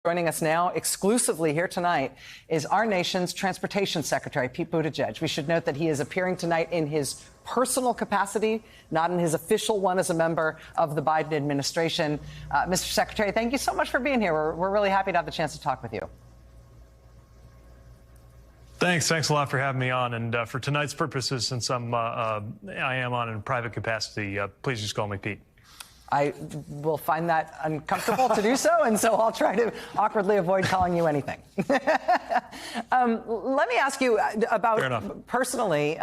Joining us now exclusively here tonight is our nation's Transportation Secretary, Pete Buttigieg. We should note that he is appearing tonight in his personal capacity, not in his official one as a member of the Biden administration. Mr. Secretary, thank you so much for being here. We're really happy to have the chance to talk with you. Thanks a lot for having me on. And for tonight's purposes, since I am on in a private capacity, please just call me Pete. I will find that uncomfortable to do so, and so I'll try to awkwardly avoid calling you anything. Let me ask you about personally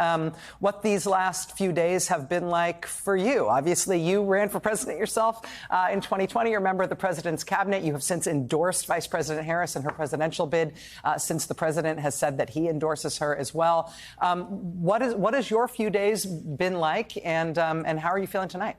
what these last few days have been like for you. Obviously, you ran for president yourself in 2020. You're a member of the president's cabinet. You have since endorsed Vice President Harris in her presidential bid since the president has said that he endorses her as well. What has your few days been like, and how are you feeling tonight?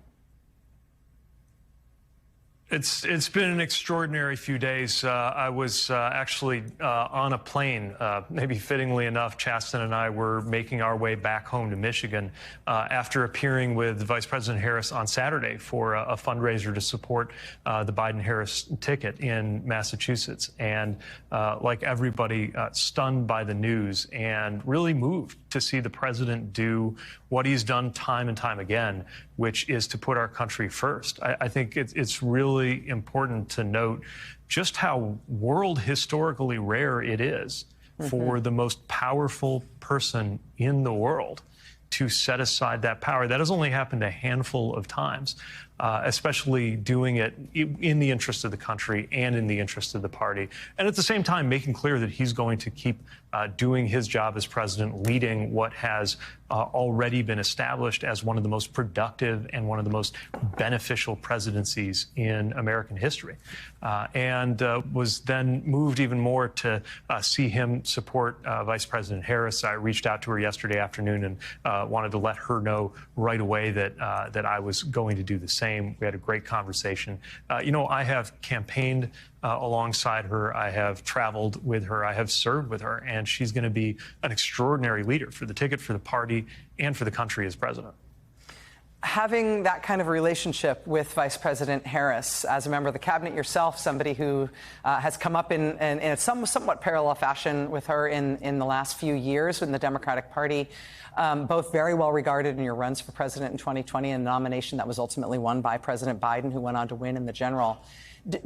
It's been an extraordinary few days. I was actually on a plane, maybe fittingly enough. Chasten and I were making our way back home to Michigan after appearing with Vice President Harris on Saturday for a fundraiser to support the Biden-Harris ticket in Massachusetts. And like everybody, stunned by the news and really moved to see the president do what he's done time and time again, which is to put our country first. I think it's really important to note just how world historically rare it is for the most powerful person in the world to set aside that power. That has only happened a handful of times, especially doing it in the interest of the country and in the interest of the party. And at the same time, making clear that he's going to keep doing his job as president, leading what has already been established as one of the most productive and one of the most beneficial presidencies in American history. And was then moved even more to see him support Vice President Harris. I reached out to her yesterday afternoon and wanted to let her know right away that I was going to do the same. We had a great conversation. I have campaigned alongside her. I have traveled with her. I have served with her. And she's going to be an extraordinary leader for the ticket, for the party, and for the country as president. Having that kind of relationship with Vice President Harris as a member of the cabinet yourself, somebody who has come up in a somewhat parallel fashion with her in the last few years in the Democratic Party, both very well regarded in your runs for president in 2020 and a nomination that was ultimately won by President Biden, who went on to win in the general.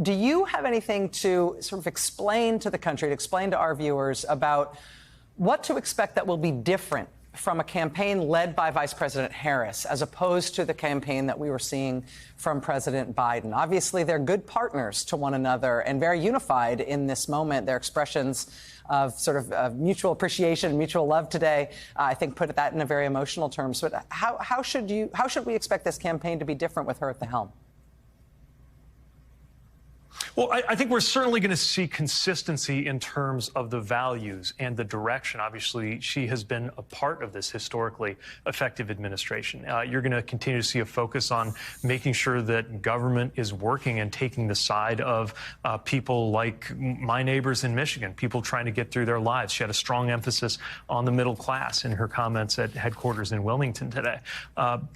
Do you have anything to sort of explain to the country, to explain to our viewers about what to expect that will be different from a campaign led by Vice President Harris as opposed to the campaign that we were seeing from President Biden? Obviously, they're good partners to one another and very unified in this moment. Their expressions of sort of mutual appreciation, mutual love today, I think put that in a very emotional terms. But how should we expect this campaign to be different with her at the helm? Well, I think we're certainly going to see consistency in terms of the values and the direction. Obviously, she has been a part of this historically effective administration. You're going to continue to see a focus on making sure that government is working and taking the side of people like my neighbors in Michigan, people trying to get through their lives. She had a strong emphasis on the middle class in her comments at headquarters in Wilmington today,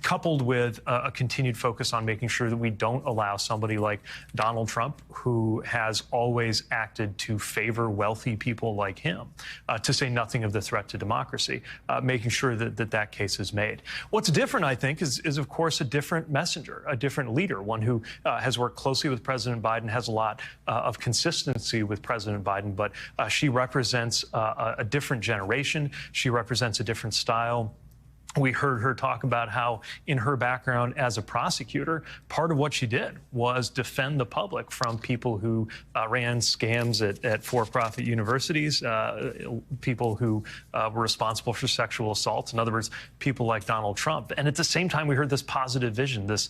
coupled with a continued focus on making sure that we don't allow somebody like Donald Trump, who has always acted to favor wealthy people like him, to say nothing of the threat to democracy, making sure that case is made. What's different, I think, is of course, a different messenger, a different leader, one who has worked closely with President Biden, has a lot of consistency with President Biden, but she represents a different generation. She represents a different style. We heard her talk about how, in her background as a prosecutor, part of what she did was defend the public from people who ran scams at for-profit universities, people who were responsible for sexual assaults. In other words, people like Donald Trump. And at the same time, we heard this positive vision, this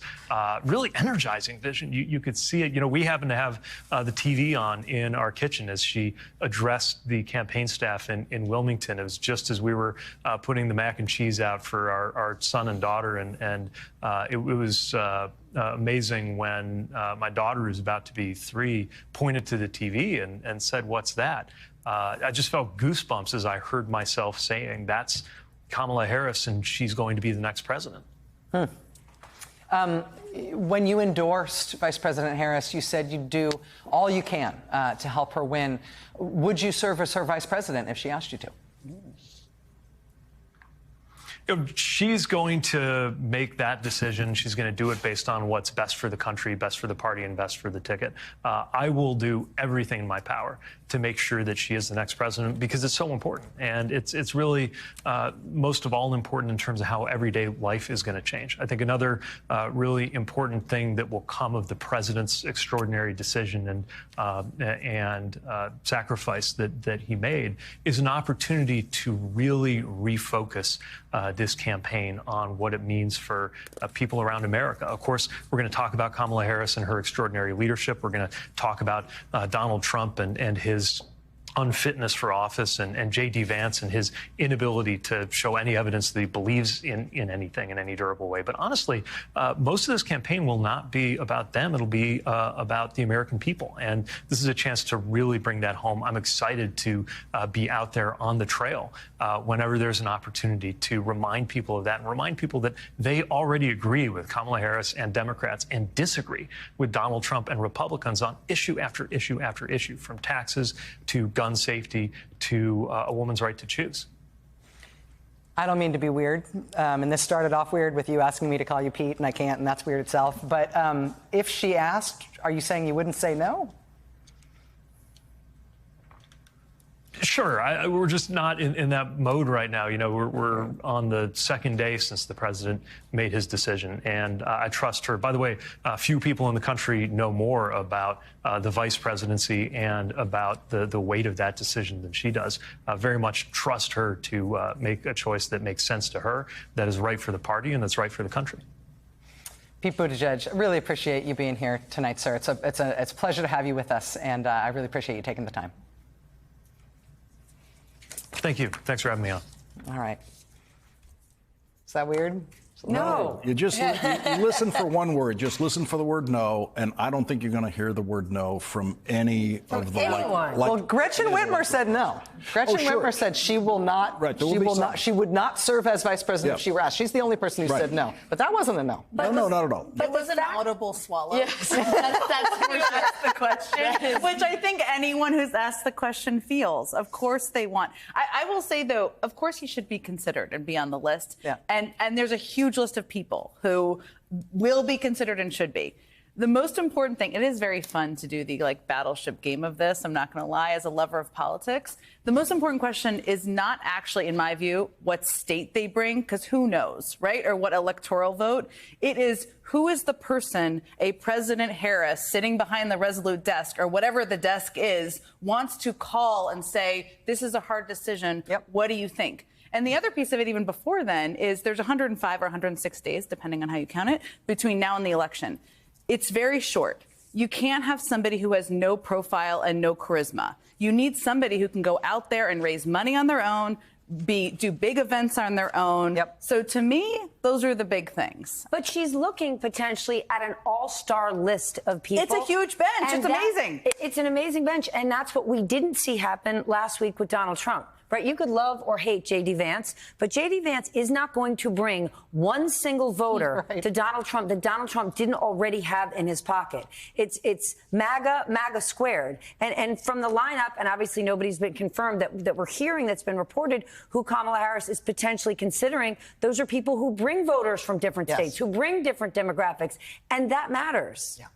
really energizing vision. You could see it. We happen to have the TV on in our kitchen as she addressed the campaign staff in Wilmington. It was just as we were putting the mac and cheese out for our son and daughter, and it was amazing when my daughter, who's about to be 3, pointed to the TV and said, "What's that?" I just felt goosebumps as I heard myself saying, "That's Kamala Harris, and she's going to be the next president." When you endorsed Vice President Harris, you said you'd do all you can to help her win. Would you serve as her vice president if she asked you to? She's going to make that decision. She's going to do it based on what's best for the country, best for the party, and best for the ticket. I will do everything in my power to make sure that she is the next president, because it's so important. And it's really most of all important in terms of how everyday life is going to change. I think another really important thing that will come of the president's extraordinary decision and sacrifice that he made is an opportunity to really refocus this campaign on what it means for people around America. Of course, we're going to talk about Kamala Harris and her extraordinary leadership. We're going to talk about Donald Trump and his unfitness for office, and J.D. Vance and his inability to show any evidence that he believes in anything in any durable way. But honestly, most of this campaign will not be about them. It'll be about the American people. And this is a chance to really bring that home. I'm excited to be out there on the trail whenever there's an opportunity to remind people of that and remind people that they already agree with Kamala Harris and Democrats and disagree with Donald Trump and Republicans on issue after issue after issue, from taxes to gun safety to a woman's right to choose. I don't mean to be weird, and this started off weird with you asking me to call you Pete, and I can't, and that's weird itself. But if she asked, are you saying you wouldn't say no? Sure. We're just not in that mode right now. You know, we're on the second day since the president made his decision, and I trust her. By the way, few people in the country know more about the vice presidency and about the weight of that decision than she does. Very much trust her to make a choice that makes sense to her, that is right for the party, and that's right for the country. Pete Buttigieg, I really appreciate you being here tonight, sir. It's a pleasure to have you with us, and I really appreciate you taking the time. Thank you. Thanks for having me on. All right. Is that weird? No. You just you listen for one word. Just listen for the word no, and I don't think you're going to hear the word no from any of the anyone. Well, Gretchen Whitmer said no. Gretchen Whitmer said she will not. Right, She would not serve as vice president if she were asked. She's the only person who said no. But that wasn't a no. No, not at all. But it was an audible swallow. Yes, that's who asked the question, which I think anyone who's asked the question feels. Of course they want. I will say, though, of course he should be considered and be on the list. Yeah. And there's a huge list of people who will be considered and should be. The most important thing, it is very fun to do the battleship game of this, I'm not going to lie, as a lover of politics. The most important question is not actually, in my view, what state they bring, because who knows, right? Or what electoral vote. It is who is the person a President Harris sitting behind the Resolute desk or whatever the desk is wants to call and say, this is a hard decision. Yep. What do you think? And the other piece of it, even before then, is there's 105 or 106 days, depending on how you count it, between now and the election. It's very short. You can't have somebody who has no profile and no charisma. You need somebody who can go out there and raise money on their own, do big events on their own. Yep. So to me, those are the big things. But she's looking potentially at an all-star list of people. It's a huge bench. And It's amazing. It's an amazing bench. And that's what we didn't see happen last week with Donald Trump. Right? You could love or hate J.D. Vance, but J.D. Vance is not going to bring one single voter to Donald Trump that Donald Trump didn't already have in his pocket. It's MAGA squared. And from the lineup, and obviously nobody's been confirmed that we're hearing that's been reported, who Kamala Harris is potentially considering, those are people who bring voters from different states, who bring different demographics, and that matters. Yeah.